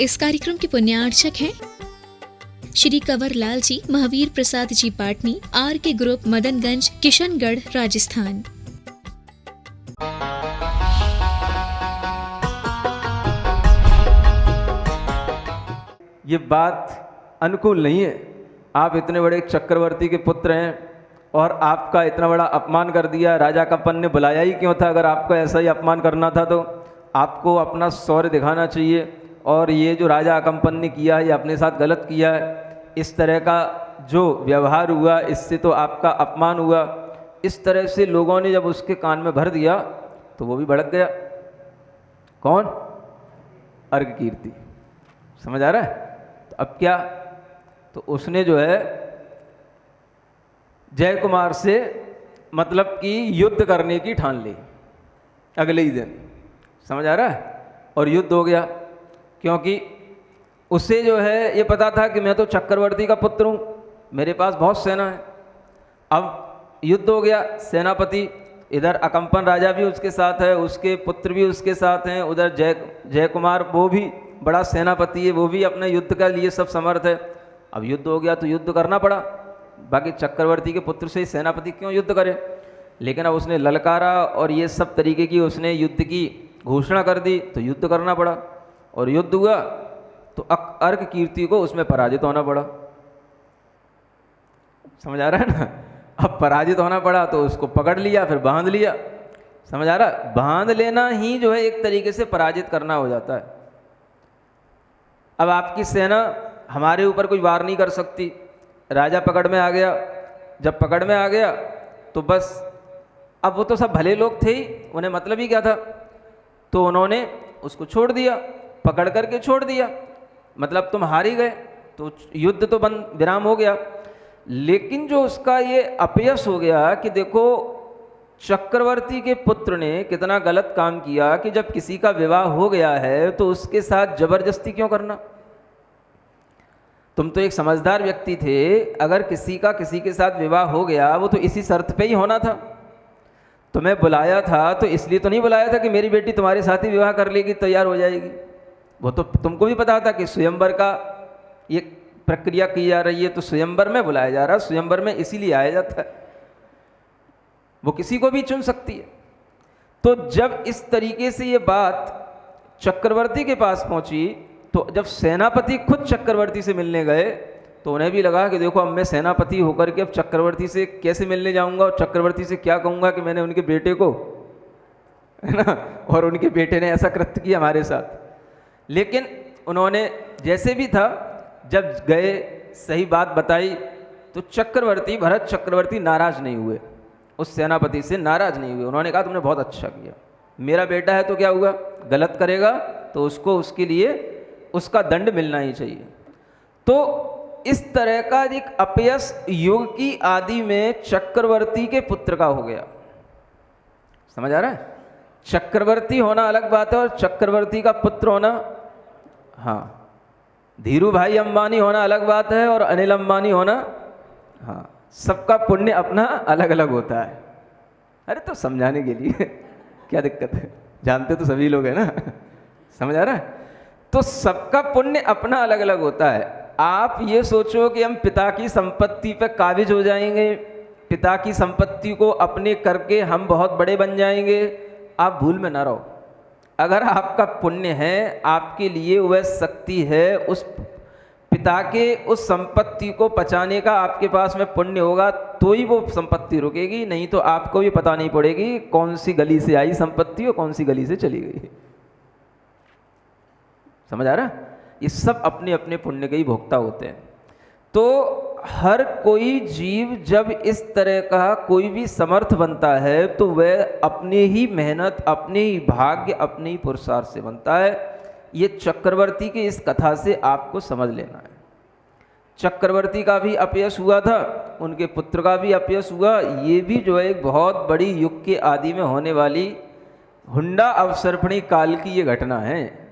इस कार्यक्रम के पुण्यार्चक हैं श्री कंवर लाल जी, महावीर प्रसाद जी पाटनी, आर के ग्रुप, मदनगंज, किशनगढ़, राजस्थान। ये बात अनुकूल नहीं है। आप इतने बड़े चक्रवर्ती के पुत्र हैं और आपका इतना बड़ा अपमान कर दिया। राजा कंपन ने बुलाया ही क्यों था? अगर आपको ऐसा ही अपमान करना था तो आपको अपना शौर्य दिखाना चाहिए। और ये जो राजा कंपन ने किया है, ये अपने साथ गलत किया है। इस तरह का जो व्यवहार हुआ, इससे तो आपका अपमान हुआ। इस तरह से लोगों ने जब उसके कान में भर दिया तो वो भी भड़क गया। कौन? अर्घ कीर्ति। समझ आ रहा है? तो अब क्या, तो उसने जो है जय कुमार से मतलब कि युद्ध करने की ठान ली अगले ही दिन। समझ आ रहा है? और युद्ध हो गया, क्योंकि उसे जो है ये पता था कि मैं तो चक्रवर्ती का पुत्र हूँ, मेरे पास बहुत सेना है। अब युद्ध हो गया, सेनापति इधर अकंपन राजा भी उसके साथ है, उसके पुत्र भी उसके साथ हैं, उधर जय कुमार वो भी बड़ा सेनापति है, वो भी अपने युद्ध के लिए सब समर्थ है। अब युद्ध हो गया तो युद्ध करना पड़ा। बाकी चक्रवर्ती के पुत्र से ही सेनापति क्यों युद्ध करे? लेकिन अब उसने ललकारा और ये सब तरीके की उसने युद्ध की घोषणा कर दी तो युद्ध करना पड़ा। और युद्ध हुआ तो अर्घ कीर्ति को उसमें पराजित होना पड़ा। समझ आ रहा है ना? अब पराजित होना पड़ा तो उसको पकड़ लिया, फिर बांध लिया। समझ आ रहा? बांध लेना ही जो है एक तरीके से पराजित करना हो जाता है। अब आपकी सेना हमारे ऊपर कोई वार नहीं कर सकती। राजा पकड़ में आ गया, जब पकड़ में आ गया तो बस अब वो तो सब भले लोग थे ही, उन्हें मतलब ही क्या था? तो उन्होंने उसको छोड़ दिया, पकड़ करके छोड़ दिया। मतलब तुम हार ही गए, तो युद्ध तो बंद विराम हो गया। लेकिन जो उसका ये अपयश हो गया कि देखो चक्रवर्ती के पुत्र ने कितना गलत काम किया कि जब किसी का विवाह हो गया है तो उसके साथ जबरदस्ती क्यों करना? तुम तो एक समझदार व्यक्ति थे, अगर किसी के साथ विवाह हो गया वो तो इसी शर्त पे ही होना था। तुम्हें बुलाया था तो इसलिए तो नहीं बुलाया था कि मेरी बेटी तुम्हारे साथ ही विवाह कर लेगी, तैयार हो जाएगी। वो तो तुमको भी पता था कि स्वयंवर का ये प्रक्रिया की जा रही है, तो स्वयंवर में बुलाया जा रहा है, स्वयंवर में इसीलिए आया जाता है। वो किसी को भी चुन सकती है। तो जब इस तरीके से ये बात चक्रवर्ती के पास पहुंची तो जब सेनापति खुद चक्रवर्ती से मिलने गए तो उन्हें भी लगा कि देखो अब मैं सेनापति होकर के अब चक्रवर्ती से कैसे मिलने जाऊंगा और चक्रवर्ती से क्या कहूंगा कि मैंने उनके बेटे को, है ना, और उनके बेटे ने ऐसा कृत्य किया हमारे साथ। लेकिन उन्होंने जैसे भी था जब गए सही बात बताई तो चक्रवर्ती, भरत चक्रवर्ती नाराज नहीं हुए, उस सेनापति से नाराज नहीं हुए। उन्होंने कहा तुमने बहुत अच्छा किया, मेरा बेटा है तो क्या हुआ, गलत करेगा तो उसको उसके लिए उसका दंड मिलना ही चाहिए। तो इस तरह का एक अपयश युग की आदि में चक्रवर्ती के पुत्र का हो गया। समझ आ रहा है? चक्रवर्ती होना अलग बात है और चक्रवर्ती का पुत्र होना, हाँ, धीरू भाई अंबानी होना अलग बात है और अनिल अंबानी होना, हाँ, सबका पुण्य अपना अलग अलग होता है। अरे तो समझाने के लिए क्या दिक्कत है, जानते तो सभी लोग हैं ना। समझ आ रहा है? तो सबका पुण्य अपना अलग अलग होता है। आप ये सोचो कि हम पिता की संपत्ति पे काबिज हो जाएंगे, पिता की संपत्ति को अपने करके हम बहुत बड़े बन जाएंगे, आप भूल में ना रहो। अगर आपका पुण्य है, आपके लिए वह शक्ति है, उस पिता के उस संपत्ति को पचाने का आपके पास में पुण्य होगा तो ही वो संपत्ति रुकेगी, नहीं तो आपको भी पता नहीं पड़ेगी कौन सी गली से आई संपत्ति और कौन सी गली से चली गई। समझ आ रहा है? ये सब अपने अपने पुण्य के ही भोक्ता होते हैं। तो हर कोई जीव जब इस तरह का कोई भी समर्थ बनता है तो वह अपने ही मेहनत, अपने ही भाग्य, अपने ही पुरुषार्थ से बनता है। ये चक्रवर्ती की इस कथा से आपको समझ लेना है। चक्रवर्ती का भी अपयश हुआ था, उनके पुत्र का भी अपयश हुआ। ये भी जो है एक बहुत बड़ी युग के आदि में होने वाली हुंडा अवसर्पणी काल की ये घटना है।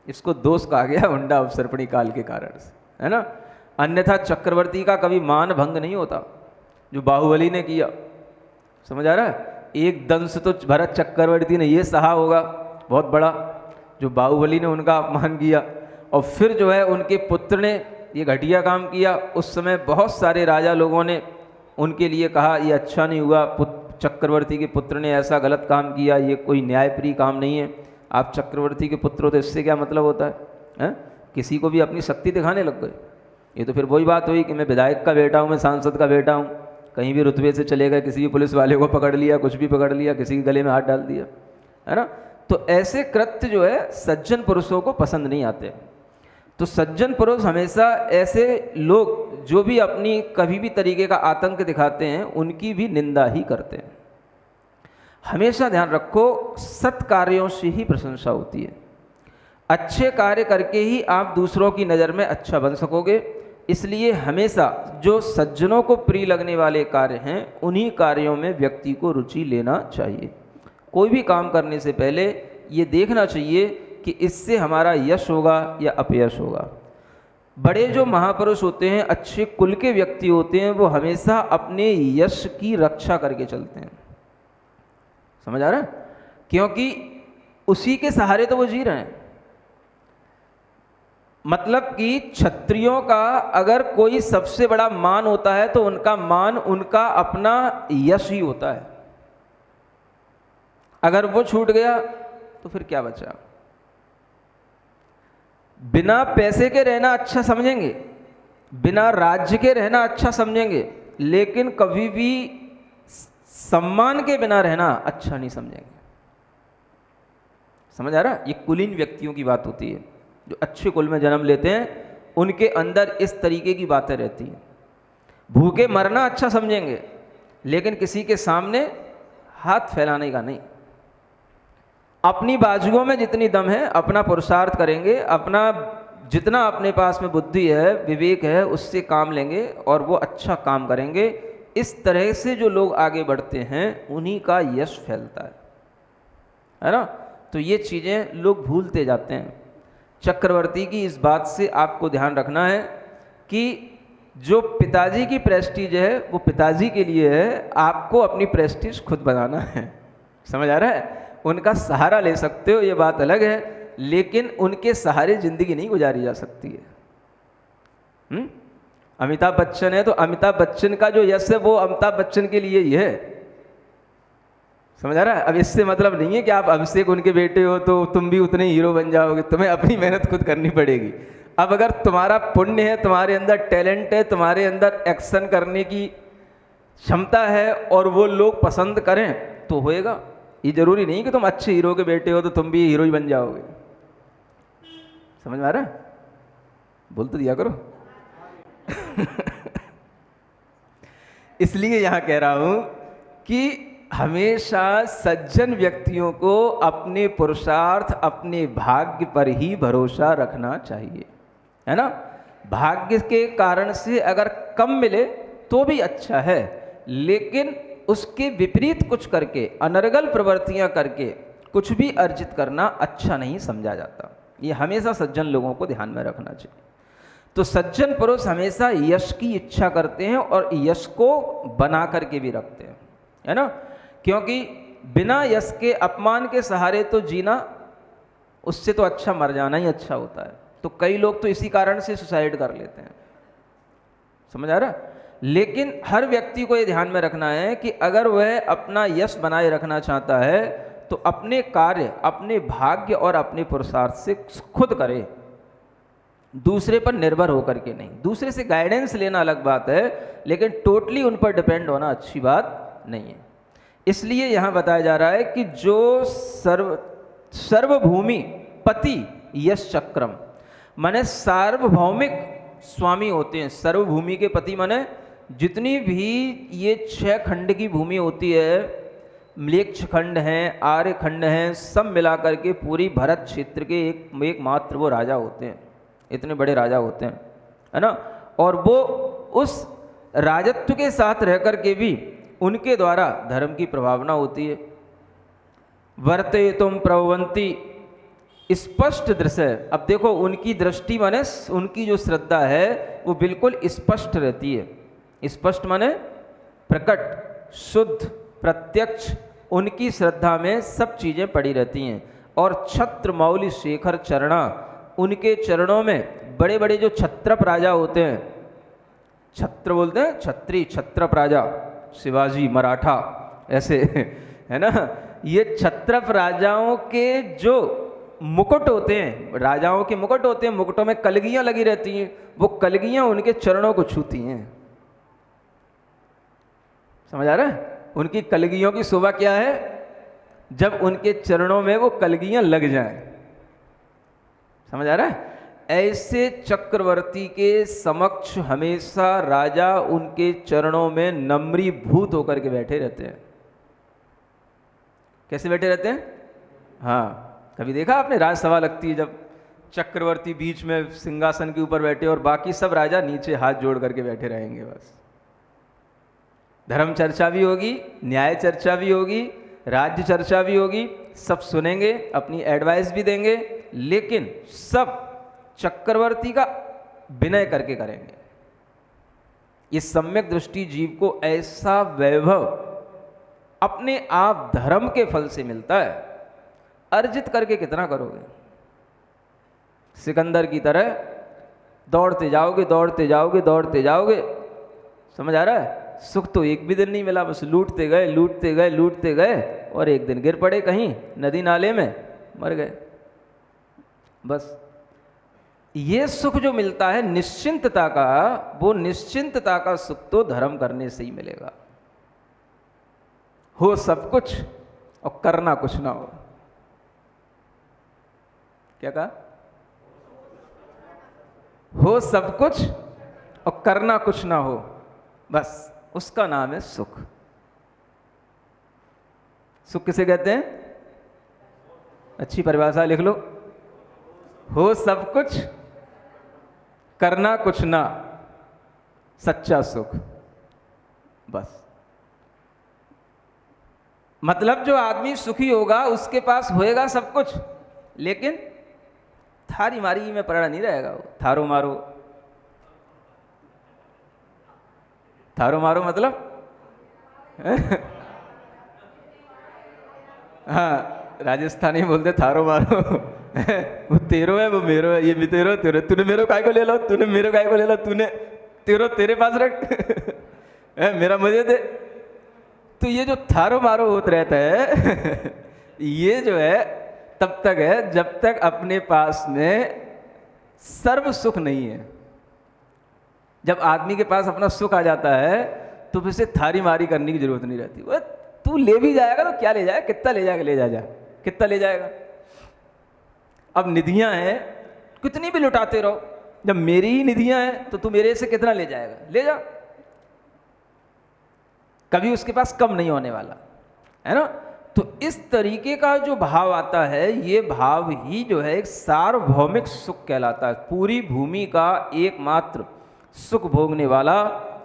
इसको दोष कहा गया हुंडा अवसर्पणी काल के कारण से, है ना। अन्यथा चक्रवर्ती का कभी मान भंग नहीं होता जो बाहुबली ने किया। समझ आ रहा है? एक दंश तो भरत चक्रवर्ती ने ये सहा होगा बहुत बड़ा, जो बाहुबली ने उनका अपमान किया। और फिर जो है उनके पुत्र ने ये घटिया काम किया। उस समय बहुत सारे राजा लोगों ने उनके लिए कहा ये अच्छा नहीं हुआ, चक्रवर्ती के पुत्र ने ऐसा गलत काम किया, ये कोई न्यायप्रिय काम नहीं है। आप चक्रवर्ती के पुत्र हो तो इससे क्या मतलब होता है? किसी को भी अपनी शक्ति दिखाने लग गए। ये तो फिर वही बात हुई कि मैं विधायक का बेटा हूँ, मैं सांसद का बेटा हूँ, कहीं भी रुतबे से चले गए, किसी भी पुलिस वाले को पकड़ लिया, कुछ भी पकड़ लिया, किसी के गले में हाथ डाल दिया, है ना। तो ऐसे कृत्य जो है सज्जन पुरुषों को पसंद नहीं आते। तो सज्जन पुरुष हमेशा ऐसे लोग जो भी अपनी कभी भी तरीके का आतंक दिखाते हैं उनकी भी निंदा ही करते हैं। हमेशा ध्यान रखो, सत् कार्यों से ही प्रशंसा होती है। अच्छे कार्य करके ही आप दूसरों की नज़र में अच्छा बन सकोगे। इसलिए हमेशा जो सज्जनों को प्रिय लगने वाले कार्य हैं उन्हीं कार्यों में व्यक्ति को रुचि लेना चाहिए। कोई भी काम करने से पहले ये देखना चाहिए कि इससे हमारा यश होगा या अपयश होगा। बड़े जो महापुरुष होते हैं, अच्छे कुल के व्यक्ति होते हैं, वो हमेशा अपने यश की रक्षा करके चलते हैं। समझ आ रहा है? क्योंकि उसी के सहारे तो वो जी रहे हैं। मतलब कि क्षत्रियों का अगर कोई सबसे बड़ा मान होता है तो उनका मान उनका अपना यश ही होता है। अगर वो छूट गया तो फिर क्या बचा? बिना पैसे के रहना अच्छा समझेंगे, बिना राज्य के रहना अच्छा समझेंगे, लेकिन कभी भी सम्मान के बिना रहना अच्छा नहीं समझेंगे। समझ आ रहा? ये कुलीन व्यक्तियों की बात होती है। जो अच्छे कुल में जन्म लेते हैं उनके अंदर इस तरीके की बातें रहती हैं। भूखे मरना अच्छा समझेंगे, लेकिन किसी के सामने हाथ फैलाने का नहीं। अपनी बाजुओं में जितनी दम है अपना पुरुषार्थ करेंगे, अपना जितना अपने पास में बुद्धि है, विवेक है, उससे काम लेंगे और वो अच्छा काम करेंगे। इस तरह से जो लोग आगे बढ़ते हैं उन्हीं का यश फैलता है ना। तो ये चीज़ें लोग भूलते जाते हैं। चक्रवर्ती की इस बात से आपको ध्यान रखना है कि जो पिताजी की प्रेस्टीज है वो पिताजी के लिए है, आपको अपनी प्रेस्टीज खुद बनाना है। समझ आ रहा है? उनका सहारा ले सकते हो, ये बात अलग है, लेकिन उनके सहारे जिंदगी नहीं गुजारी जा सकती है। अमिताभ बच्चन है तो अमिताभ बच्चन का जो यश है वो अमिताभ बच्चन के लिए ही है। समझ आ रहा है? अब इससे मतलब नहीं है कि आप अभिषेक उनके बेटे हो तो तुम भी उतने हीरो बन जाओगे। तुम्हें अपनी मेहनत खुद करनी पड़ेगी। अब अगर तुम्हारा पुण्य है, तुम्हारे अंदर टैलेंट है, तुम्हारे अंदर एक्शन करने की क्षमता है और वो लोग पसंद करें तो होएगा। ये जरूरी नहीं कि तुम अच्छे हीरो के बेटे हो तो तुम भी हीरो ही बन जाओगे। समझ में आ रहा है? बोल तो दिया करो। इसलिए यहां कह रहा हूं कि हमेशा सज्जन व्यक्तियों को अपने पुरुषार्थ, अपने भाग्य पर ही भरोसा रखना चाहिए, है ना। भाग्य के कारण से अगर कम मिले तो भी अच्छा है, लेकिन उसके विपरीत कुछ करके, अनर्गल प्रवृत्तियां करके कुछ भी अर्जित करना अच्छा नहीं समझा जाता। ये हमेशा सज्जन लोगों को ध्यान में रखना चाहिए। तो सज्जन पुरुष हमेशा यश की इच्छा करते हैं और यश को बना करके भी रखते हैं, है ना। क्योंकि बिना यश के, अपमान के सहारे तो जीना, उससे तो अच्छा मर जाना ही अच्छा होता है। तो कई लोग तो इसी कारण से सुसाइड कर लेते हैं। समझ आ रहा है? लेकिन हर व्यक्ति को ये ध्यान में रखना है कि अगर वह अपना यश बनाए रखना चाहता है तो अपने कार्य, अपने भाग्य और अपने पुरुषार्थ से खुद करे, दूसरे पर निर्भर होकर के नहीं। दूसरे से गाइडेंस लेना अलग बात है, लेकिन टोटली उन पर डिपेंड होना अच्छी बात नहीं है। इसलिए यहाँ बताया जा रहा है कि जो सर्वभूमि पति यश चक्रम, माने सार्वभौमिक स्वामी होते हैं। सर्वभूमि के पति माने जितनी भी ये 6 खंड की भूमि होती है, म्लेच्छ खंड हैं, आर्य खंड हैं, सब मिलाकर के पूरी भरत क्षेत्र के एकमात्र वो राजा होते हैं। इतने बड़े राजा होते हैं, है ना। और वो उस राजत्व के साथ रह कर के भी उनके द्वारा धर्म की प्रभावना होती है। वर्ते तुम प्रवंती, स्पष्ट दृश्य। अब देखो उनकी दृष्टि माने उनकी जो श्रद्धा है वो बिल्कुल स्पष्ट रहती है। स्पष्ट माने प्रकट, शुद्ध, प्रत्यक्ष। उनकी श्रद्धा में सब चीज़ें पड़ी रहती हैं। और छत्र मौली शेखर चरणा, उनके चरणों में बड़े बड़े जो छत्रप राजा होते हैं, छत्र बोलते हैं, छत्री छत्रप राजा, शिवाजी, मराठा, ऐसे है ना, ये छत्रप राजाओं के जो मुकुट होते हैं, राजाओं के मुकुट होते हैं, मुकुटों में कलगियां लगी रहती हैं, वो कलगियां उनके चरणों को छूती हैं। समझ आ रहा है? उनकी कलगियों की शोभा क्या है? जब उनके चरणों में वो कलगियां लग जाएं। समझ आ रहा है? ऐसे चक्रवर्ती के समक्ष हमेशा राजा उनके चरणों में नम्रीभूत होकर के बैठे रहते हैं। कैसे बैठे रहते हैं? हाँ, कभी देखा आपने? राजसभा लगती है जब चक्रवर्ती बीच में सिंहासन के ऊपर बैठे और बाकी सब राजा नीचे हाथ जोड़ करके बैठे रहेंगे। बस धर्म चर्चा भी होगी, न्याय चर्चा भी होगी, राज्य चर्चा भी होगी, सब सुनेंगे, अपनी एडवाइस भी देंगे, लेकिन सब चक्रवर्ती का विनय करके करेंगे। ये सम्यक दृष्टि जीव को ऐसा वैभव अपने आप धर्म के फल से मिलता है। अर्जित करके कितना करोगे? सिकंदर की तरह दौड़ते जाओगे, दौड़ते जाओगे, दौड़ते जाओगे। समझ आ रहा है? सुख तो एक भी दिन नहीं मिला, बस लूटते गए, लूटते गए, लूटते गए, और एक दिन गिर पड़े कहीं नदी नाले में, मर गए। बस ये सुख जो मिलता है निश्चिंतता का, वो निश्चिंतता का सुख तो धर्म करने से ही मिलेगा। हो सब कुछ और करना कुछ ना हो। क्या कहा? हो सब कुछ और करना कुछ ना हो, बस उसका नाम है सुख। सुख किसे कहते हैं? अच्छी परिभाषा लिख लो। हो सब कुछ, करना कुछ ना, सच्चा सुख। बस मतलब जो आदमी सुखी होगा उसके पास होएगा सब कुछ, लेकिन थारी मारी में पड़ा नहीं रहेगा। वो थारो मारो, थारो मारो मतलब हाँ, राजस्थानी बोलते थारो मारो वो तेरो है, वो मेरो है, ये भी तेरो, तेरे, तूने मेरो काय को ले लो, तूने मेरो काय को ले लो, तूने तेरो तेरे पास रख मेरा मुझे दे। तो ये जो थारो मारो होता रहता है ये जो है तब तक है जब तक अपने पास में सर्व सुख नहीं है। जब आदमी के पास अपना सुख आ जाता है तो फिर से थारी मारी करने की जरूरत नहीं रहती। वो तू ले भी जाएगा तो क्या ले जाएगा, कितना ले जाएगा, ले जा कितना ले जाएगा। अब निधियां हैं, कितनी भी लुटाते रहो, जब मेरी ही निधियां हैं तो तू मेरे से कितना ले जाएगा, ले जा। कभी उसके पास कम नहीं होने वाला है ना। तो इस तरीके का जो भाव आता है, ये भाव ही जो है एक सार्वभौमिक सुख कहलाता है। पूरी भूमि का एकमात्र सुख भोगने वाला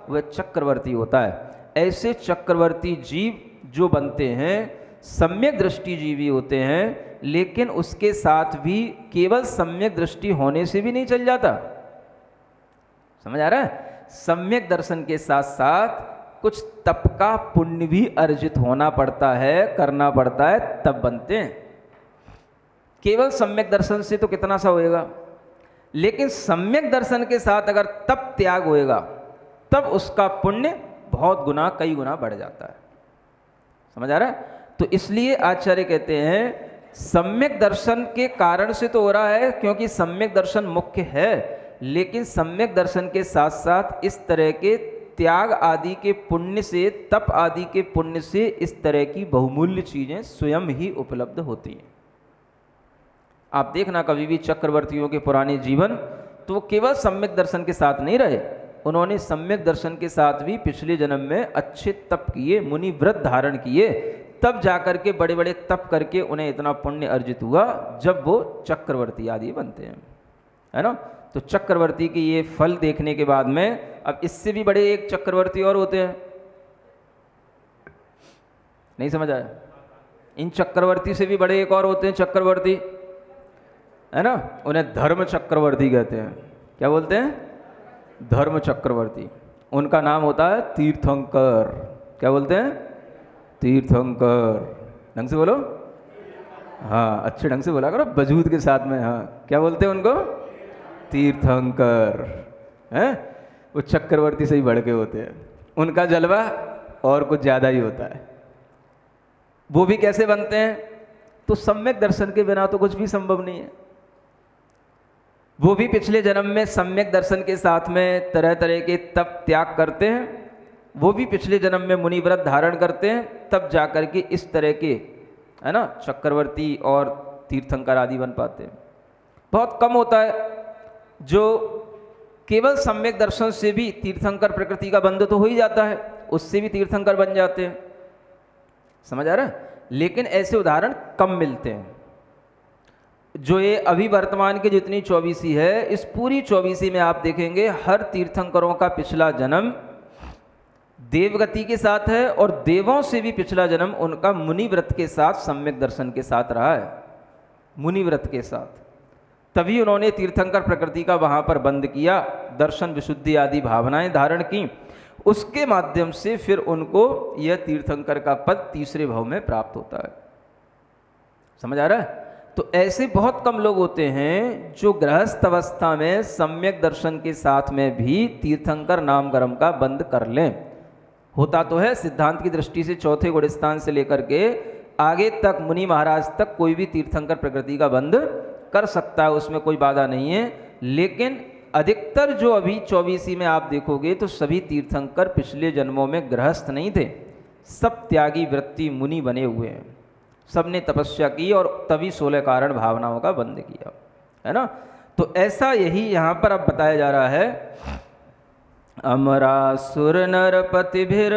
वह चक्रवर्ती होता है। ऐसे चक्रवर्ती जीव जो बनते हैं सम्यक दृष्टि जीवी होते हैं, लेकिन उसके साथ भी केवल सम्यक दृष्टि होने से भी नहीं चल जाता। समझ आ रहा है? सम्यक दर्शन के साथ साथ कुछ तप का पुण्य भी अर्जित होना पड़ता है, करना पड़ता है, तब बनते हैं। केवल सम्यक दर्शन से तो कितना सा होएगा, लेकिन सम्यक दर्शन के साथ अगर तप त्याग होएगा तब उसका पुण्य बहुत गुना, कई गुना बढ़ जाता है। समझ आ रहा है? तो इसलिए आचार्य कहते हैं सम्यक दर्शन के कारण से तो हो रहा है क्योंकि सम्यक दर्शन मुख्य है, लेकिन सम्यक दर्शन के साथ साथ इस तरह के त्याग आदि के पुण्य से, तप आदि के पुण्य से इस तरह की बहुमूल्य चीजें स्वयं ही उपलब्ध होती हैं। आप देखना कभी भी चक्रवर्तियों के पुराने जीवन, तो वो केवल सम्यक दर्शन के साथ नहीं रहे, उन्होंने सम्यक दर्शन के साथ भी पिछले जन्म में अच्छे तप किए, मुनि व्रत धारण किए, तब जाकर के बड़े बड़े तप करके उन्हें इतना पुण्य अर्जित हुआ जब वो चक्रवर्ती आदि बनते हैं, है ना। तो चक्रवर्ती के ये फल देखने के बाद में अब इससे भी बड़े एक चक्रवर्ती और होते हैं। नहीं समझ आया? इन चक्रवर्ती से भी बड़े एक और होते हैं चक्रवर्ती, है ना। उन्हें धर्म चक्रवर्ती कहते हैं। क्या बोलते हैं? धर्म चक्रवर्ती। उनका नाम होता है तीर्थंकर। क्या बोलते हैं? तीर्थंकर। ढंग से बोलो। हाँ, अच्छे ढंग से बोला करो, वजूद के साथ में। हाँ, क्या बोलते हैं उनको? तीर्थंकर। हैं? वो चक्रवर्ती से ही बढ़ के होते हैं, उनका जलवा और कुछ ज़्यादा ही होता है। वो भी कैसे बनते हैं? तो सम्यक दर्शन के बिना तो कुछ भी संभव नहीं है। वो भी पिछले जन्म में सम्यक दर्शन के साथ में तरह तरह के तप त्याग करते हैं, वो भी पिछले जन्म में मुनि व्रत धारण करते हैं, तब जाकर के इस तरह के, है ना, चक्रवर्ती और तीर्थंकर आदि बन पाते हैं। बहुत कम होता है जो केवल सम्यक दर्शन से भी तीर्थंकर प्रकृति का बंध तो हो ही जाता है, उससे भी तीर्थंकर बन जाते हैं। समझ आ रहा है? लेकिन ऐसे उदाहरण कम मिलते हैं। जो ये अभी वर्तमान की जितनी 24 है, इस पूरी 24 में आप देखेंगे हर तीर्थंकरों का पिछला जन्म देवगति के साथ है, और देवों से भी पिछला जन्म उनका मुनि व्रत के साथ, सम्यक दर्शन के साथ रहा है। मुनि व्रत के साथ तभी उन्होंने तीर्थंकर प्रकृति का वहाँ पर बंद किया, दर्शन विशुद्धि आदि भावनाएं धारण की, उसके माध्यम से फिर उनको यह तीर्थंकर का पद तीसरे भाव में प्राप्त होता है। समझ आ रहा है? तो ऐसे बहुत कम लोग होते हैं जो गृहस्थ अवस्था में सम्यक दर्शन के साथ में भी तीर्थंकर नाम कर्म का बंद कर लें। होता तो है सिद्धांत की दृष्टि से चौथे गुणस्थान से लेकर के आगे तक मुनि महाराज तक कोई भी तीर्थंकर प्रकृति का बंद कर सकता है, उसमें कोई बाधा नहीं है। लेकिन अधिकतर जो अभी 24 में आप देखोगे तो सभी तीर्थंकर पिछले जन्मों में गृहस्थ नहीं थे, सब त्यागी वृत्ति मुनि बने हुए हैं। सब ने तपस्या की और तभी 16 कारण भावनाओं का बंद किया, है ना। तो ऐसा यही यहाँ पर अब बताया जा रहा है। अमरासुर नरपतिभिर,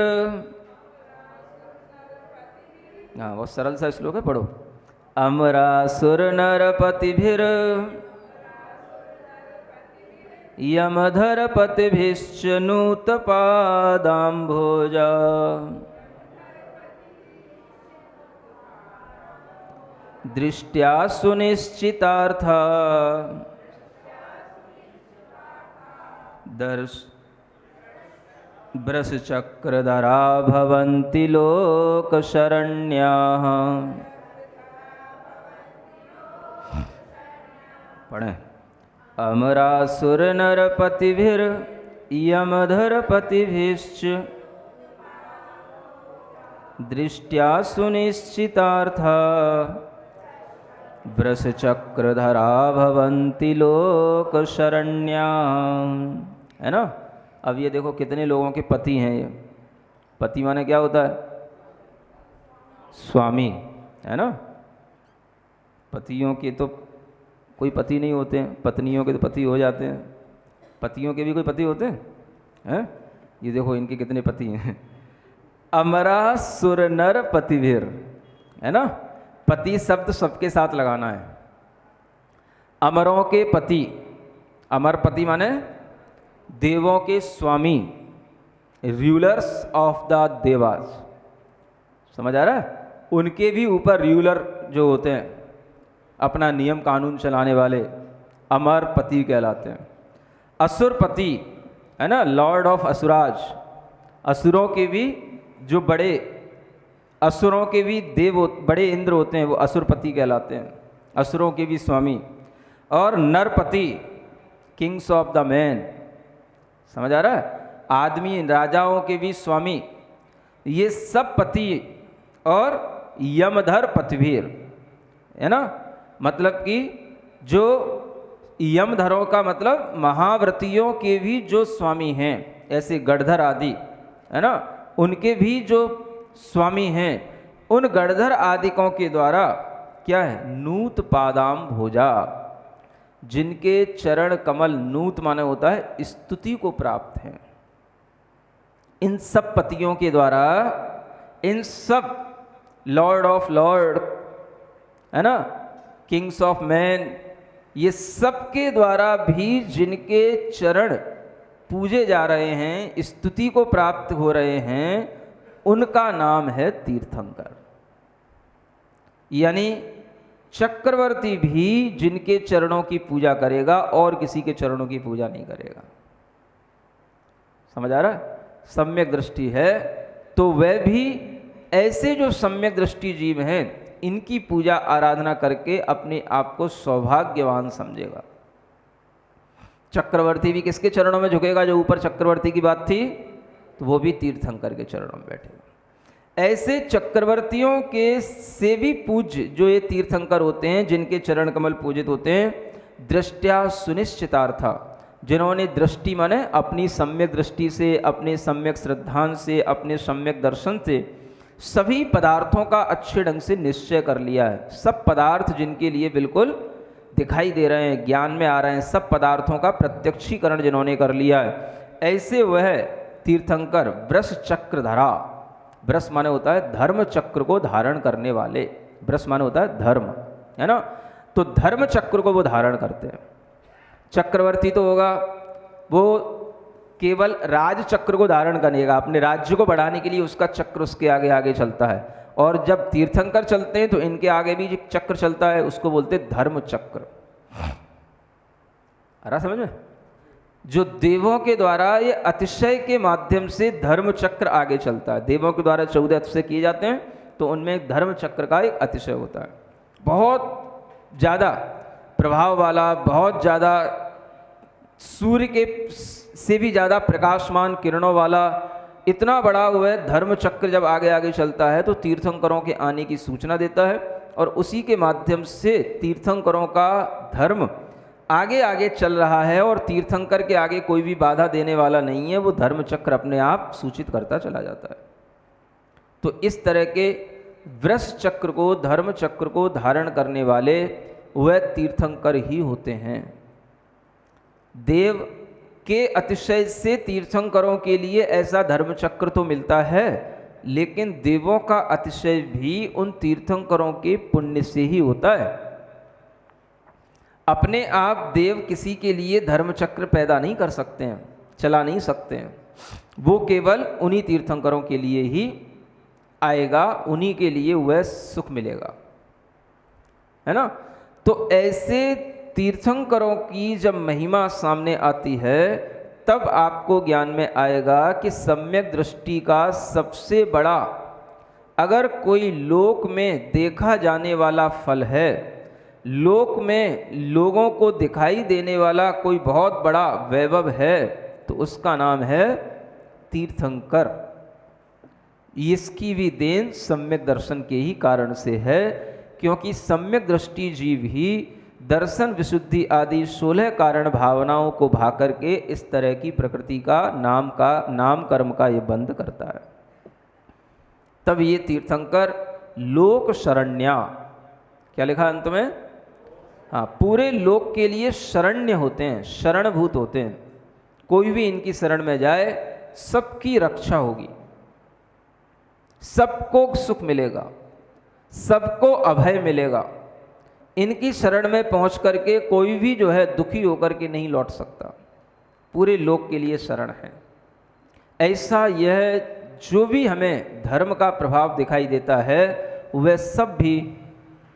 हाँ बहुत सरल सा श्लोक है, पढ़ो। अमरासुर नरपतिभिर यमधरपतिभिश्च नूतपादाम्भोजा दृष्ट्या सुनिश्चितार्था ब्रशचक्रधरा भवन्ति लोकशरण्याः। पढ़ें। अमरासुर नरपतिभिर यमधरपतिभिश्च दृष्ट्या सुनिश्चितार्था ब्रशचक्रधरा भवन्ति लोकशरण्याः। है ना। अब ये देखो कितने लोगों के पति हैं। ये पति माने क्या होता है? स्वामी, है ना। पतियों के तो कोई पति नहीं होते हैं, पत्नियों के तो पति हो जाते हैं। पतियों के भी कोई पति होते हैं? ये देखो इनके कितने पति हैं। अमरासुर नर पतिभिर, है ना। पति शब्द सबके साथ लगाना है। अमरों के पति, अमर पति माने देवों के स्वामी, रूलर्स ऑफ द देवास। समझ आ रहा है? उनके भी ऊपर रूलर जो होते हैं, अपना नियम कानून चलाने वाले, अमर पति कहलाते हैं। असुरपति, है ना, लॉर्ड ऑफ असुराज। असुरों के भी जो बड़े, असुरों के भी देव बड़े इंद्र होते हैं, वो असुरपति कहलाते हैं, असुरों के भी स्वामी। और नरपति, किंग्स ऑफ द मैन। समझ आ रहा है? आदमी राजाओं के भी स्वामी, ये सब पति। और यमधर पतिवीर, है ना, मतलब कि जो यमधरों का मतलब महाव्रतियों के भी जो स्वामी हैं, ऐसे गणधर आदि, है ना, उनके भी जो स्वामी हैं, उन गणधर आदिकों के द्वारा क्या है? नूत पादाम भोजा, जिनके चरण कमल, नूत माने होता है स्तुति को प्राप्त है। इन सब पतियों के द्वारा, इन सब लॉर्ड ऑफ लॉर्ड, है ना, किंग्स ऑफ मैन, ये सब के द्वारा भी जिनके चरण पूजे जा रहे हैं, स्तुति को प्राप्त हो रहे हैं, उनका नाम है तीर्थंकर। यानी चक्रवर्ती भी जिनके चरणों की पूजा करेगा और किसी के चरणों की पूजा नहीं करेगा। समझ आ रहा है? सम्यक दृष्टि है तो वह भी ऐसे जो सम्यक दृष्टि जीव हैं, इनकी पूजा आराधना करके अपने आप को सौभाग्यवान समझेगा। चक्रवर्ती भी किसके चरणों में झुकेगा? जो ऊपर चक्रवर्ती की बात थी, तो वो भी तीर्थंकर के चरणों में बैठेगा। ऐसे चक्रवर्तियों के से भी पूज्य जो ये तीर्थंकर होते हैं, जिनके चरण कमल पूजित होते हैं, दृष्टया सुनिश्चितार्था, जिन्होंने दृष्टि माने अपनी सम्यक दृष्टि से, अपने सम्यक श्रद्धांत से, अपने सम्यक दर्शन से सभी पदार्थों का अच्छे ढंग से निश्चय कर लिया है। सब पदार्थ जिनके लिए बिल्कुल दिखाई दे रहे हैं, ज्ञान में आ रहे हैं, सब पदार्थों का प्रत्यक्षीकरण जिन्होंने कर लिया है, ऐसे वह तीर्थंकर वृष चक्रधरा, वृष माने होता है धर्म चक्र को धारण करने वाले, वृष माने होता है धर्म, है ना, तो धर्म चक्र को वो धारण करते हैं। चक्रवर्ती तो होगा, वो केवल राज चक्र को धारण करेगा, अपने राज्य को बढ़ाने के लिए उसका चक्र उसके आगे आगे चलता है। और जब तीर्थंकर चलते हैं तो इनके आगे भी एक चक्र चलता है, उसको बोलते हैं धर्म चक्र। आ रहा समझ में? जो देवों के द्वारा ये अतिशय के माध्यम से धर्म चक्र आगे चलता है। देवों के द्वारा 14 अतिशय किए जाते हैं, तो उनमें एक धर्म चक्र का एक अतिशय होता है, बहुत ज़्यादा प्रभाव वाला, बहुत ज़्यादा सूर्य के से भी ज़्यादा प्रकाशमान किरणों वाला, इतना बड़ा हुआ धर्म चक्र जब आगे आगे चलता है तो तीर्थंकरों के आने की सूचना देता है, और उसी के माध्यम से तीर्थंकरों का धर्म आगे आगे चल रहा है, और तीर्थंकर के आगे कोई भी बाधा देने वाला नहीं है, वो धर्म चक्र अपने आप सूचित करता चला जाता है। तो इस तरह के वृष चक्र को, धर्म चक्र को धारण करने वाले वह तीर्थंकर ही होते हैं। देव के अतिशय से तीर्थंकरों के लिए ऐसा धर्म चक्र तो मिलता है, लेकिन देवों का अतिशय भी उन तीर्थंकरों के पुण्य से ही होता है। अपने आप देव किसी के लिए धर्म चक्र पैदा नहीं कर सकते हैं, चला नहीं सकते हैं, वो केवल उन्हीं तीर्थंकरों के लिए ही आएगा, उन्हीं के लिए वह सुख मिलेगा, है ना। तो ऐसे तीर्थंकरों की जब महिमा सामने आती है, तब आपको ज्ञान में आएगा कि सम्यक दृष्टि का सबसे बड़ा, अगर कोई लोक में देखा जाने वाला फल है, लोक में लोगों को दिखाई देने वाला कोई बहुत बड़ा वैभव है, तो उसका नाम है तीर्थंकर। इसकी भी देन सम्यक दर्शन के ही कारण से है, क्योंकि सम्यक दृष्टि जीव ही दर्शन, विशुद्धि आदि 16 कारण भावनाओं को भा करके इस तरह की प्रकृति का नाम कर्म का ये बंद करता है। तब ये तीर्थंकर लोक शरण्या, क्या लिखा अंत में? हाँ, पूरे लोक के लिए शरण्य होते हैं, शरणभूत होते हैं। कोई भी इनकी शरण में जाए सबकी रक्षा होगी, सबको सुख मिलेगा, सबको अभय मिलेगा। इनकी शरण में पहुंच करके कोई भी जो है दुखी होकर के नहीं लौट सकता, पूरे लोक के लिए शरण है। ऐसा यह जो भी हमें धर्म का प्रभाव दिखाई देता है, वह सब भी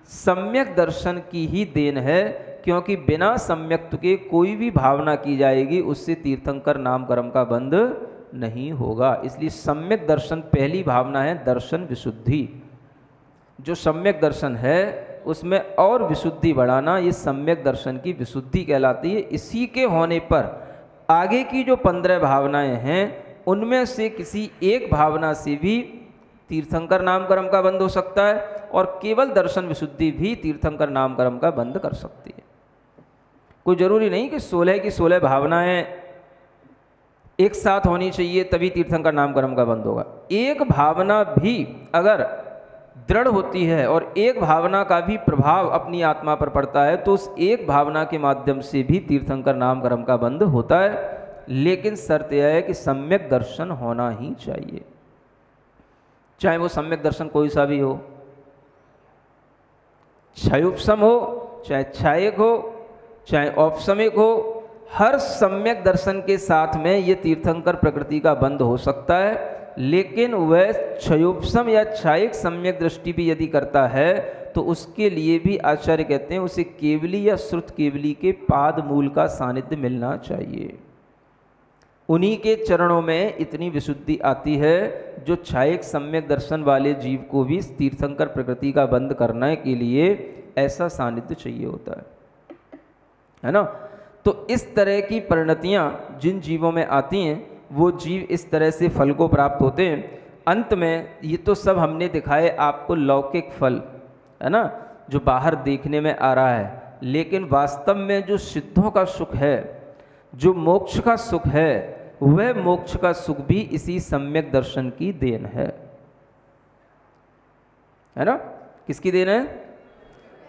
सम्यक दर्शन की ही देन है, क्योंकि बिना सम्यक्त्व के कोई भी भावना की जाएगी, उससे तीर्थंकर नाम कर्म का बंध नहीं होगा। इसलिए सम्यक दर्शन पहली भावना है, दर्शन विशुद्धि। जो सम्यक दर्शन है उसमें और विशुद्धि बढ़ाना, ये सम्यक दर्शन की विशुद्धि कहलाती है। इसी के होने पर आगे की जो 15 भावनाएं हैं, उनमें से किसी एक भावना से भी तीर्थंकर नाम कर्म का बंध हो सकता है, और केवल दर्शन विशुद्धि भी तीर्थंकर नाम कर्म का बंध कर सकती है। कोई जरूरी नहीं कि 16 की 16 भावनाएं एक साथ होनी चाहिए तभी तीर्थंकर नाम कर्म का बंध होगा। एक भावना भी अगर दृढ़ होती है और एक भावना का भी प्रभाव अपनी आत्मा पर पड़ता है, तो उस एक भावना के माध्यम से भी तीर्थंकर नाम कर्म का बंध होता है। लेकिन शर्त यह है कि सम्यक दर्शन होना ही चाहिए, चाहे वो सम्यक दर्शन कोई सा भी हो, क्षयोपशम हो, चाहे क्षायक हो, चाहे औपशमिक हो। हर सम्यक दर्शन के साथ में ये तीर्थंकर प्रकृति का बंध हो सकता है, लेकिन वह क्षयोपशम या क्षायक सम्यक दृष्टि भी यदि करता है, तो उसके लिए भी आचार्य कहते हैं उसे केवली या श्रुत केवली के पाद मूल का सानिध्य मिलना चाहिए। उन्हीं के चरणों में इतनी विशुद्धि आती है जो क्षायक सम्यक दर्शन वाले जीव को भी तीर्थंकर प्रकृति का बंद करने के लिए ऐसा सानिध्य चाहिए होता है ना। तो इस तरह की परिणतियाँ जिन जीवों में आती हैं वो जीव इस तरह से फल को प्राप्त होते हैं। अंत में ये तो सब हमने दिखाए आपको लौकिक फल, है ना, जो बाहर देखने में आ रहा है, लेकिन वास्तव में जो सिद्धों का सुख है, जो मोक्ष का सुख है, वह मोक्ष का सुख भी इसी सम्यक दर्शन की देन है ना। किसकी देन है?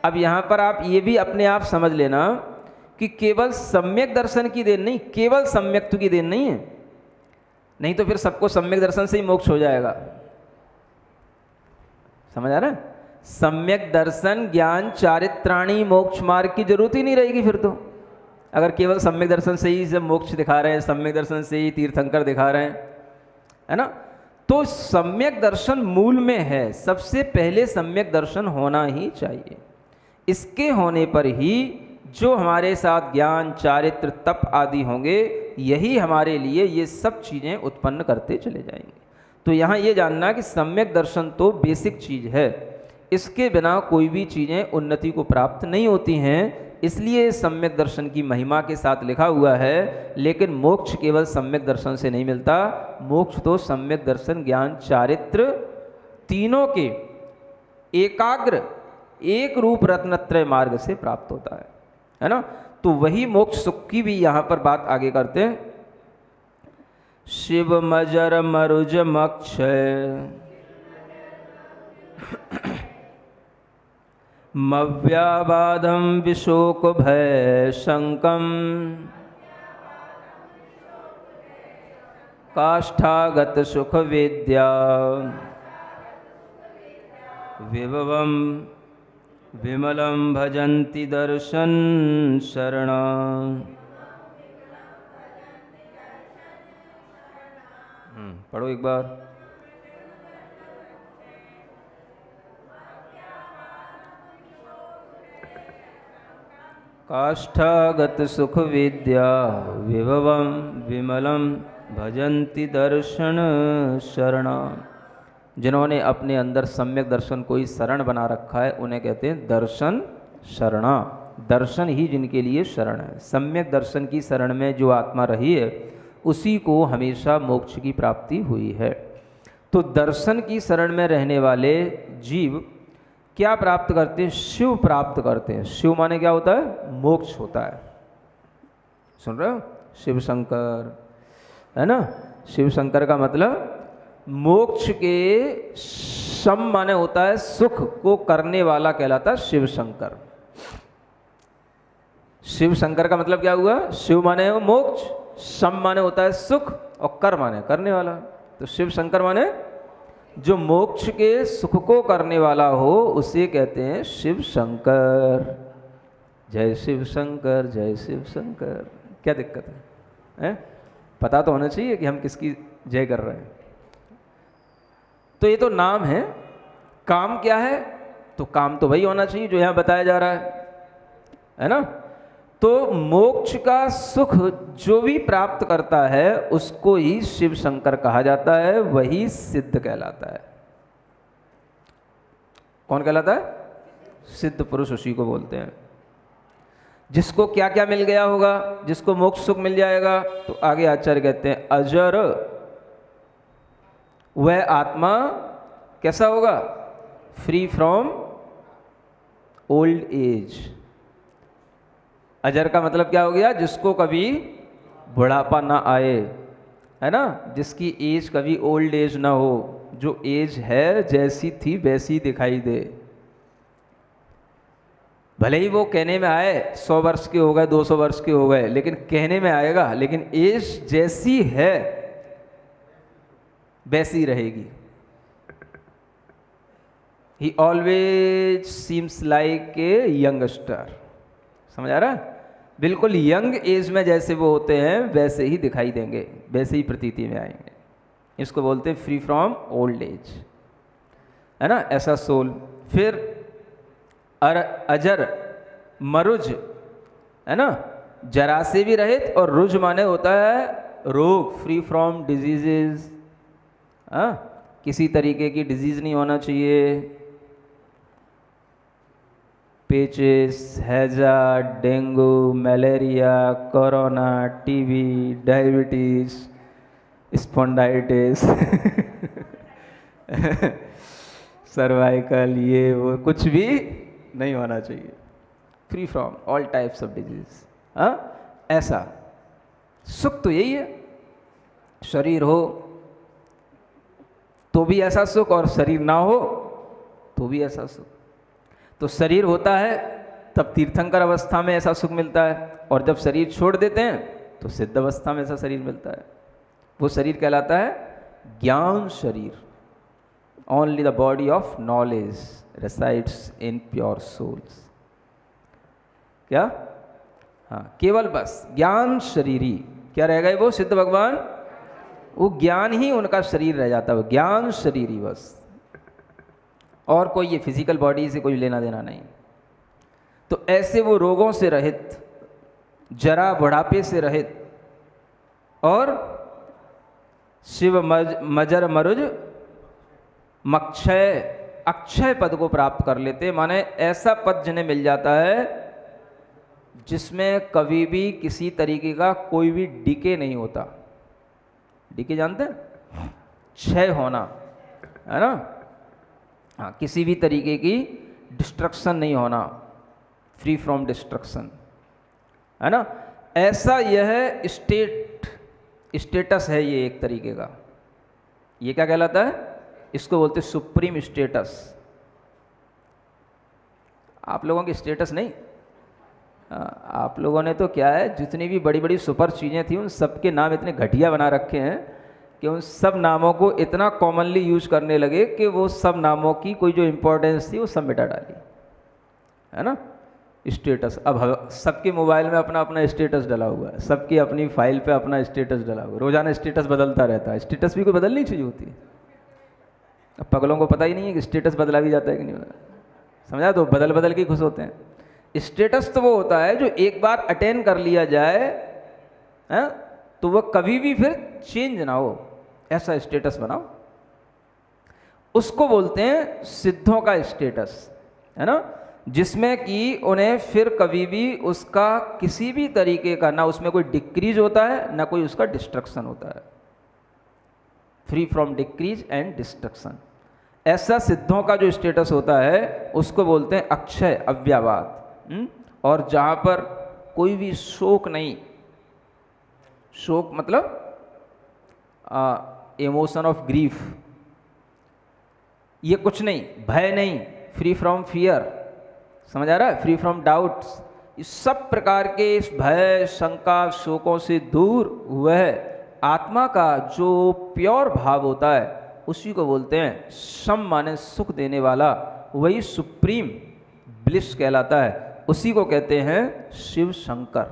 अब यहाँ पर आप ये भी अपने आप समझ लेना कि केवल सम्यक दर्शन की देन नहीं, केवल सम्यक्त्व की देन नहीं है, नहीं तो फिर सबको सम्यक दर्शन से ही मोक्ष हो जाएगा। समझ आ रहा है? सम्यक दर्शन ज्ञान चारित्राणी मोक्ष मार्ग की जरूरत ही नहीं रहेगी फिर तो, अगर केवल सम्यक दर्शन से ही सब मोक्ष दिखा रहे हैं, सम्यक दर्शन से ही तीर्थंकर दिखा रहे हैं, है ना। तो सम्यक दर्शन मूल में है, सबसे पहले सम्यक दर्शन होना ही चाहिए। इसके होने पर ही जो हमारे साथ ज्ञान चारित्र तप आदि होंगे, यही हमारे लिए ये सब चीज़ें उत्पन्न करते चले जाएंगे। तो यहाँ ये जानना कि सम्यक दर्शन तो बेसिक चीज़ है, इसके बिना कोई भी चीज़ें उन्नति को प्राप्त नहीं होती हैं। इसलिए सम्यक दर्शन की महिमा के साथ लिखा हुआ है, लेकिन मोक्ष केवल सम्यक दर्शन से नहीं मिलता, मोक्ष तो सम्यक दर्शन ज्ञान चारित्र तीनों के एकाग्र एक रूप रत्नत्रय मार्ग से प्राप्त होता है ना। तो वही मोक्ष सुख की भी यहाँ पर बात आगे करते हैं। शिव मजर मरुज मक्षय मव्याबाधम विशोक भय शंकम काष्ठागत सुख विद्या विभवम विमलम भजन्ति दर्शन शरण। पढ़ो एक बार। काष्ठागत सुख विद्या विभवम विमलम भजन्ति दर्शन शरण। जिन्होंने अपने अंदर सम्यक दर्शन को ही शरण बना रखा है उन्हें कहते हैं दर्शन शरणा। दर्शन ही जिनके लिए शरण है, सम्यक दर्शन की शरण में जो आत्मा रही है उसी को हमेशा मोक्ष की प्राप्ति हुई है। तो दर्शन की शरण में रहने वाले जीव क्या प्राप्त करते हैं? शिव प्राप्त करते हैं। शिव माने क्या होता है? मोक्ष होता है। सुन रहे हो? शिव शंकर, है ना। शिव शंकर का मतलब मोक्ष के शम माने होता है सुख को करने वाला कहलाता है शिव शंकर। शिव शंकर का मतलब क्या हुआ? शिव माने हो मोक्ष, शम माने होता है सुख, और कर माने करने वाला। तो शिव शंकर माने जो मोक्ष के सुख को करने वाला हो उसे कहते हैं शिव शंकर। जय शिव शंकर, जय शिव शंकर। क्या दिक्कत है? पता तो होना चाहिए कि हम किसकी जय कर रहे हैं। तो ये तो नाम है, काम क्या है? तो काम तो वही होना चाहिए जो यहाँ बताया जा रहा है ना। तो मोक्ष का सुख जो भी प्राप्त करता है उसको ही शिव शंकर कहा जाता है, वही सिद्ध कहलाता है। कौन कहलाता है? सिद्ध पुरुष उसी को बोलते हैं। जिसको क्या क्या मिल गया होगा, जिसको मोक्ष सुख मिल जाएगा, तो आगे आचार्य कहते हैं अजर। वह आत्मा कैसा होगा? Free from old age. अजर का मतलब क्या हो गया? जिसको कभी बुढ़ापा ना आए, है ना, जिसकी एज कभी ओल्ड एज ना हो, जो एज है जैसी थी वैसी दिखाई दे। भले ही वो कहने में आए 100 वर्ष के हो गए, 200 वर्ष के हो गए, लेकिन कहने में आएगा, लेकिन एज जैसी है वैसी रहेगी। ही always seems like a youngster. समझ आ रहा है? बिल्कुल यंग एज में जैसे वो होते हैं वैसे ही दिखाई देंगे, वैसे ही प्रतीति में आएंगे। इसको बोलते हैं फ्री फ्रॉम ओल्ड एज, है ना, ऐसा सोल। फिर अजर मरुज, है ना, जरा से भी रहित, और रुज माने होता है रोग, फ्री फ्रॉम डिजीजेज, किसी तरीके की डिजीज़ नहीं होना चाहिए। पेचिस, हैजा, dengue, malaria, corona, TB, diabetes, spondylitis cervical, ये वो कुछ भी नहीं होना चाहिए। Free from all types of disease. ऐसा सुख तो यही है, शरीर हो तो भी ऐसा सुख और शरीर ना हो तो भी ऐसा सुख। तो शरीर होता है तब तीर्थंकर अवस्था में ऐसा सुख मिलता है, और जब शरीर छोड़ देते हैं तो सिद्ध अवस्था में ऐसा शरीर मिलता है। वो शरीर कहलाता है ज्ञान शरीर। Only the body of knowledge resides in pure souls. क्या? हाँ, केवल बस ज्ञान शरीरी क्या रह गए वो सिद्ध भगवान, वो ज्ञान ही उनका शरीर रह जाता है, वो ज्ञान शरीरी बस, और कोई ये फिजिकल बॉडी से कोई लेना देना नहीं। तो ऐसे वो रोगों से रहित, जरा बुढ़ापे से रहित, और शिव मजर मरुज मक्षय अक्षय पद को प्राप्त कर लेते। माने ऐसा पद जिन्हें मिल जाता है जिसमें कभी भी किसी तरीके का कोई भी डीके नहीं होता। डीके जानते हैं? क्षय होना, है ना? हाँ, किसी भी तरीके की डिस्ट्रक्शन नहीं होना, फ्री फ्रॉम डिस्ट्रक्शन, है ना? ऐसा यह स्टेटस है, ये एक तरीके का। ये क्या कहलाता है? इसको बोलते सुप्रीम स्टेटस। आप लोगों की स्टेटस नहीं, आप लोगों ने तो क्या है, जितनी भी बड़ी बड़ी सुपर चीज़ें थी उन सब के नाम इतने घटिया बना रखे हैं कि उन सब नामों को इतना कॉमनली यूज करने लगे कि वो सब नामों की कोई जो इम्पोर्टेंस थी वो सब मिटा डाली, है ना? स्टेटस। अब सबके मोबाइल में अपना अपना स्टेटस डला हुआ है, सबकी अपनी फाइल पे अपना स्टेटस डला हुआ है, रोजाना स्टेटस बदलता रहता है। स्टेटस भी कोई बदलनी चाहिए होती है। अब पगलों को पता ही नहीं है कि स्टेटस बदला भी जाता है कि नहीं बदला, समझा? तो बदल बदल के खुश होते हैं। स्टेटस तो वो होता है जो एक बार अटेन कर लिया जाए, है, तो वह कभी भी फिर चेंज ना हो, ऐसा स्टेटस बनाओ। उसको बोलते हैं सिद्धों का स्टेटस, है ना? जिसमें कि उन्हें फिर कभी भी उसका किसी भी तरीके का, ना उसमें कोई डिक्रीज होता है ना कोई उसका डिस्ट्रक्शन होता है। Free from decrease and destruction, ऐसा सिद्धों का जो स्टेटस होता है उसको बोलते हैं अक्षय अव्यावाद। और जहाँ पर कोई भी शोक नहीं, शोक मतलब इमोशन ऑफ ग्रीफ, ये कुछ नहीं, भय नहीं, फ्री फ्रॉम फियर, समझ आ रहा है? फ्री फ्रॉम डाउट्स, इस सब प्रकार के इस भय शंका शोकों से दूर वह आत्मा का जो प्योर भाव होता है उसी को बोलते हैं सम, माने सुख देने वाला, वही सुप्रीम ब्लिस कहलाता है। उसी को कहते हैं शिव शंकर।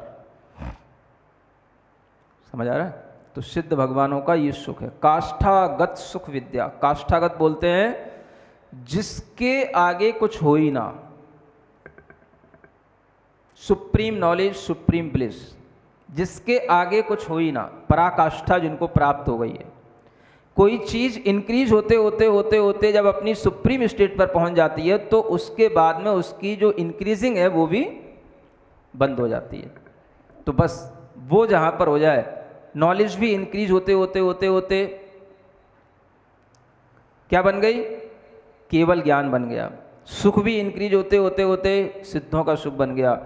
समझ आ रहा है? तो सिद्ध भगवानों का ये सुख है, काष्ठागत सुख विद्या। काष्ठागत बोलते हैं जिसके आगे कुछ हो ही ना, सुप्रीम नॉलेज, सुप्रीम ब्लिस, जिसके आगे कुछ हो ही ना, पराकाष्ठा जिनको प्राप्त हो गई है। कोई चीज़ इंक्रीज होते होते होते होते जब अपनी सुप्रीम स्टेट पर पहुंच जाती है तो उसके बाद में उसकी जो इंक्रीजिंग है वो भी बंद हो जाती है। तो बस वो जहाँ पर हो जाए, नॉलेज भी इंक्रीज होते होते होते होते क्या बन गई? केवल ज्ञान बन गया। सुख भी इंक्रीज होते होते होते सिद्धों का सुख बन गया।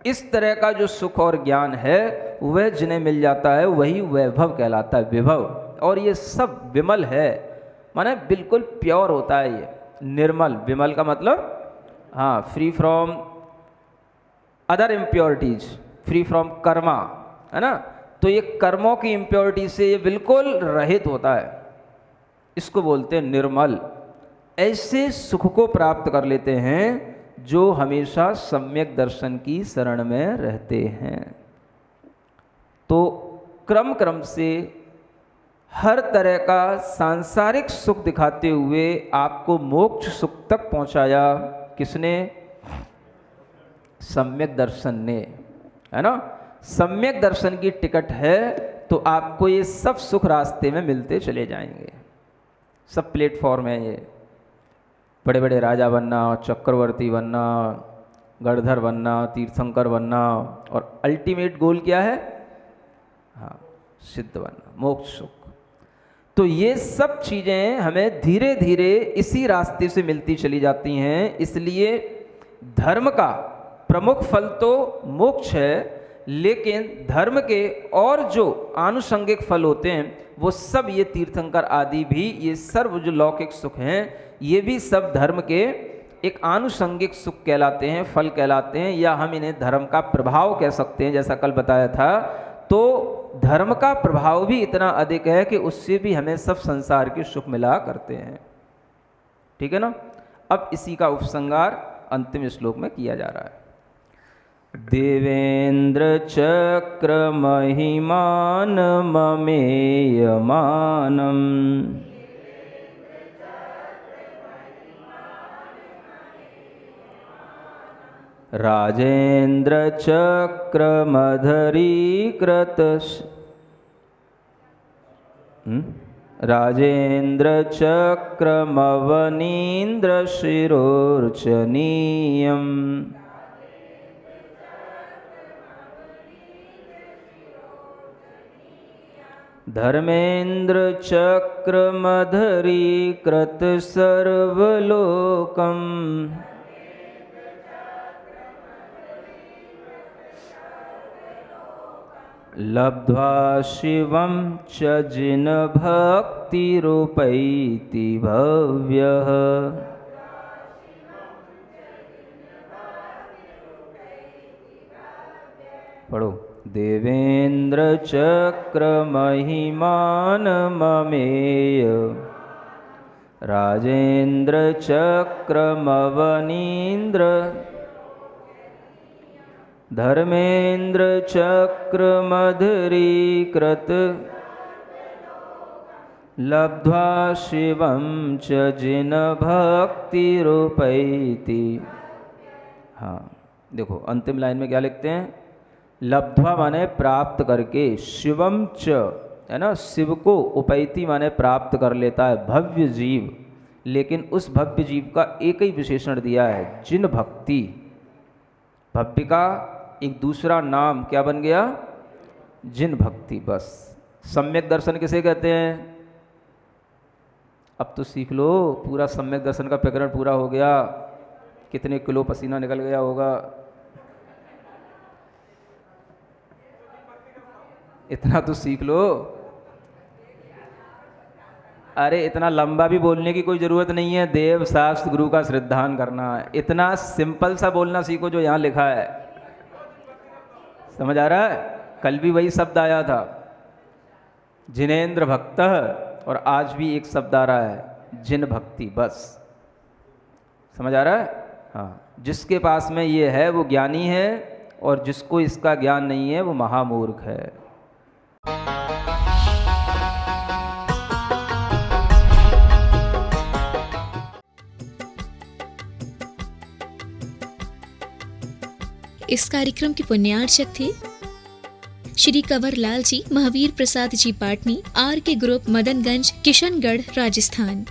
इस तरह का जो सुख और ज्ञान है वह जिन्हें मिल जाता है वही वैभव कहलाता है, विभव। और ये सब विमल है, माने बिल्कुल प्योर होता है, ये निर्मल। विमल का मतलब हाँ, free from other impurities, free from Karma, है ना? तो ये कर्मों की इम्प्योरिटी से ये बिल्कुल रहित होता है, इसको बोलते हैं निर्मल। ऐसे सुख को प्राप्त कर लेते हैं जो हमेशा सम्यक दर्शन की शरण में रहते हैं। तो क्रम क्रम से हर तरह का सांसारिक सुख दिखाते हुए आपको मोक्ष सुख तक पहुंचाया किसने? सम्यक दर्शन ने, है ना? सम्यक दर्शन की टिकट है तो आपको ये सब सुख रास्ते में मिलते चले जाएंगे। सब प्लेटफॉर्म है ये। बड़े बड़े राजा बनना, चक्रवर्ती बनना, गणधर बनना, तीर्थंकर बनना, और अल्टीमेट गोल क्या है? हाँ, सिद्ध बनना, मोक्ष सुख। तो ये सब चीज़ें हमें धीरे धीरे इसी रास्ते से मिलती चली जाती हैं। इसलिए धर्म का प्रमुख फल तो मोक्ष है, लेकिन धर्म के और जो आनुषंगिक फल होते हैं वो सब ये तीर्थंकर आदि भी, ये सर्व जो लौकिक सुख हैं, ये भी सब धर्म के एक आनुषंगिक सुख कहलाते हैं, फल कहलाते हैं, या हम इन्हें धर्म का प्रभाव कह सकते हैं। जैसा कल बताया था, तो धर्म का प्रभाव भी इतना अधिक है कि उससे भी हमें सब संसार के सुख मिला करते हैं। ठीक है ना। अब इसी का उपसंहार अंतिम श्लोक में किया जा रहा है। देवेंद्र चक्र महिमान ममेयमानम, राजेंद्र चक्र मधरीकृत, राजेंद्र चक्रमवनीन्द्र शिरोर्चनीयम्, धर्मेंद्र चक्रमधरीकृत सर्वलोकम्, लब्ध्वा शिवं च जिन भक्तिरूपैति भव्यः। पढ़ो। देवेंद्र चक्र महिमान ममेय, राजेंद्र चक्रमवनीन्द्र, धर्मेंद्र चक्रमधरीकृत, लब्ध्वा शिवं च जिन भक्तिरूपैति। हाँ देखो, अंतिम लाइन में क्या लिखते हैं? लब्ध्वा माने प्राप्त करके, शिवम च है ना, शिव को, उपैति माने प्राप्त कर लेता है, भव्य जीव। लेकिन उस भव्य जीव का एक ही विशेषण दिया है, जिन भक्ति। भव्य का एक दूसरा नाम क्या बन गया? जिन भक्ति। बस सम्यक दर्शन किसे कहते हैं? अब तो सीख लो, पूरा सम्यक दर्शन का प्रकरण पूरा हो गया। कितने किलो पसीना निकल गया होगा, इतना तो सीख लो। अरे इतना लंबा भी बोलने की कोई ज़रूरत नहीं है। देव शास्त्र गुरु का श्रद्धान करना है, इतना सिंपल सा बोलना सीखो जो यहाँ लिखा है। समझ आ रहा है? कल भी वही शब्द आया था, जिनेन्द्र भक्त, और आज भी एक शब्द आ रहा है, जिन भक्ति। बस समझ आ रहा है? हाँ, जिसके पास में ये है वो ज्ञानी है, और जिसको इसका ज्ञान नहीं है वो महामूर्ख है। इस कार्यक्रम के पुण्यार्चक थे श्री कंवर लाल जी, महावीर प्रसाद जी पाटनी, आर के ग्रुप, मदनगंज, किशनगढ़, राजस्थान।